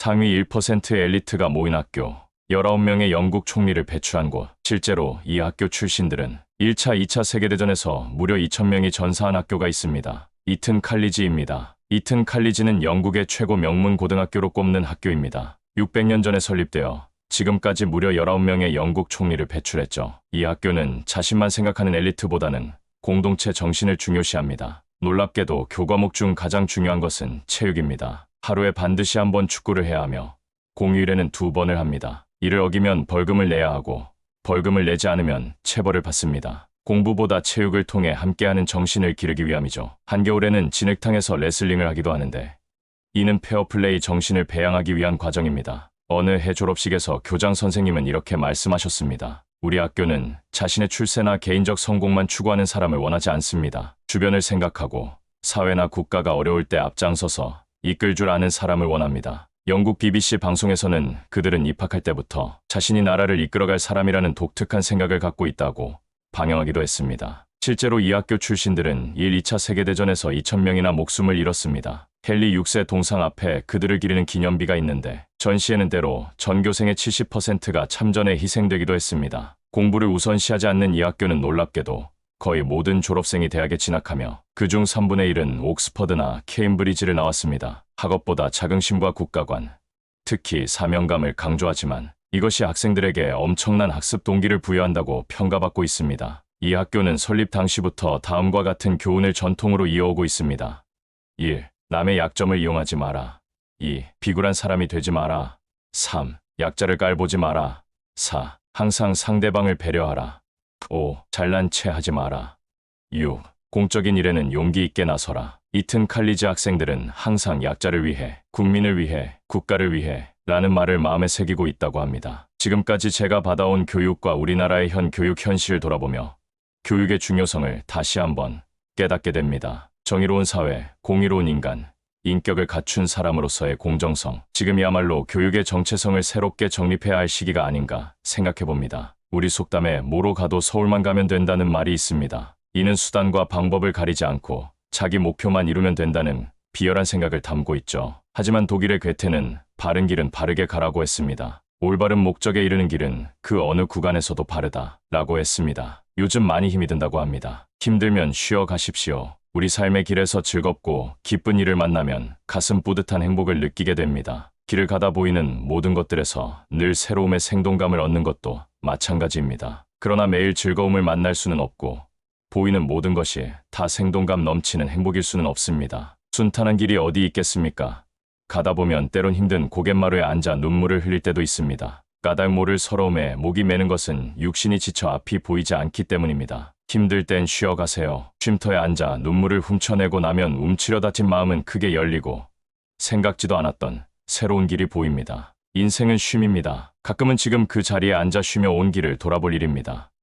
상위 1%의 엘리트가 모인 학교, 19명의 영국 총리를 배출한 곳. 실제로 이 학교 출신들은 1차, 2차 세계대전에서 무려 2,000명이 전사한 학교가 있습니다. 이튼 칼리지입니다. 이튼 칼리지는 영국의 최고 명문 고등학교로 꼽는 학교입니다. 600년 전에 설립되어 지금까지 무려 19명의 영국 총리를 배출했죠. 이 학교는 자신만 생각하는 엘리트보다는 공동체 정신을 중요시합니다. 놀랍게도 교과목 중 가장 중요한 것은 체육입니다. 하루에 반드시 한 번 축구를 해야 하며 공휴일에는 2번을 합니다. 이를 어기면 벌금을 내야 하고 벌금을 내지 않으면 체벌을 받습니다. 공부보다 체육을 통해 함께하는 정신을 기르기 위함이죠. 한겨울에는 진흙탕에서 레슬링을 하기도 하는데 이는 페어플레이 정신을 배양하기 위한 과정입니다. 어느 해 졸업식에서 교장 선생님은 이렇게 말씀하셨습니다. 우리 학교는 자신의 출세나 개인적 성공만 추구하는 사람을 원하지 않습니다. 주변을 생각하고 사회나 국가가 어려울 때 앞장서서 이끌 줄 아는 사람을 원합니다. 영국 BBC 방송에서는 그들은 입학할 때부터 자신이 나라를 이끌어갈 사람이라는 독특한 생각을 갖고 있다고 방영하기도 했습니다. 실제로 이 학교 출신들은 1, 2차 세계대전에서 2,000명이나 목숨을 잃었습니다. 헨리 6세 동상 앞에 그들을 기리는 기념비가 있는데 전시에는 때로 전교생의 70%가 참전에 희생되기도 했습니다. 공부를 우선시하지 않는 이 학교는 놀랍게도 거의 모든 졸업생이 대학에 진학하며 그중 3분의 1은 옥스퍼드나 케임브리지를 나왔습니다. 학업보다 자긍심과 국가관, 특히 사명감을 강조하지만 이것이 학생들에게 엄청난 학습 동기를 부여한다고 평가받고 있습니다. 이 학교는 설립 당시부터 다음과 같은 교훈을 전통으로 이어오고 있습니다. 1. 남의 약점을 이용하지 마라. 2. 비굴한 사람이 되지 마라. 3. 약자를 깔보지 마라. 4. 항상 상대방을 배려하라. 5. 잘난 체 하지 마라. 6. 공적인 일에는 용기 있게 나서라. 이튼 칼리지 학생들은 항상 약자를 위해, 국민을 위해, 국가를 위해 라는 말을 마음에 새기고 있다고 합니다. 지금까지 제가 받아온 교육과 우리나라의 현 교육 현실을 돌아보며 교육의 중요성을 다시 한번 깨닫게 됩니다. 정의로운 사회, 공의로운 인간, 인격을 갖춘 사람으로서의 공정성, 지금이야말로 교육의 정체성을 새롭게 정립해야 할 시기가 아닌가 생각해봅니다. 우리 속담에 뭐로 가도 서울만 가면 된다는 말이 있습니다. 이는 수단과 방법을 가리지 않고 자기 목표만 이루면 된다는 비열한 생각을 담고 있죠. 하지만 독일의 괴테는 바른 길은 바르게 가라고 했습니다. 올바른 목적에 이르는 길은 그 어느 구간에서도 바르다 라고 했습니다. 요즘 많이 힘이 든다고 합니다. 힘들면 쉬어 가십시오. 우리 삶의 길에서 즐겁고 기쁜 일을 만나면 가슴 뿌듯한 행복을 느끼게 됩니다. 길을 가다 보이는 모든 것들에서 늘 새로움의 생동감을 얻는 것도 마찬가지입니다. 그러나 매일 즐거움을 만날 수는 없고 보이는 모든 것이 다 생동감 넘치는 행복일 수는 없습니다. 순탄한 길이 어디 있겠습니까? 가다 보면 때론 힘든 고갯마루에 앉아 눈물을 흘릴 때도 있습니다. 까닭 모를 서러움에 목이 메는 것은 육신이 지쳐 앞이 보이지 않기 때문입니다. 힘들 땐 쉬어가세요. 쉼터에 앉아 눈물을 훔쳐내고 나면 움츠려 다친 마음은 크게 열리고 생각지도 않았던 새로운 길이 보입니다. 인생은 쉼입니다. 가끔은 지금 그 자리에 앉아 쉬며 온 길을 돌아볼 일입니다.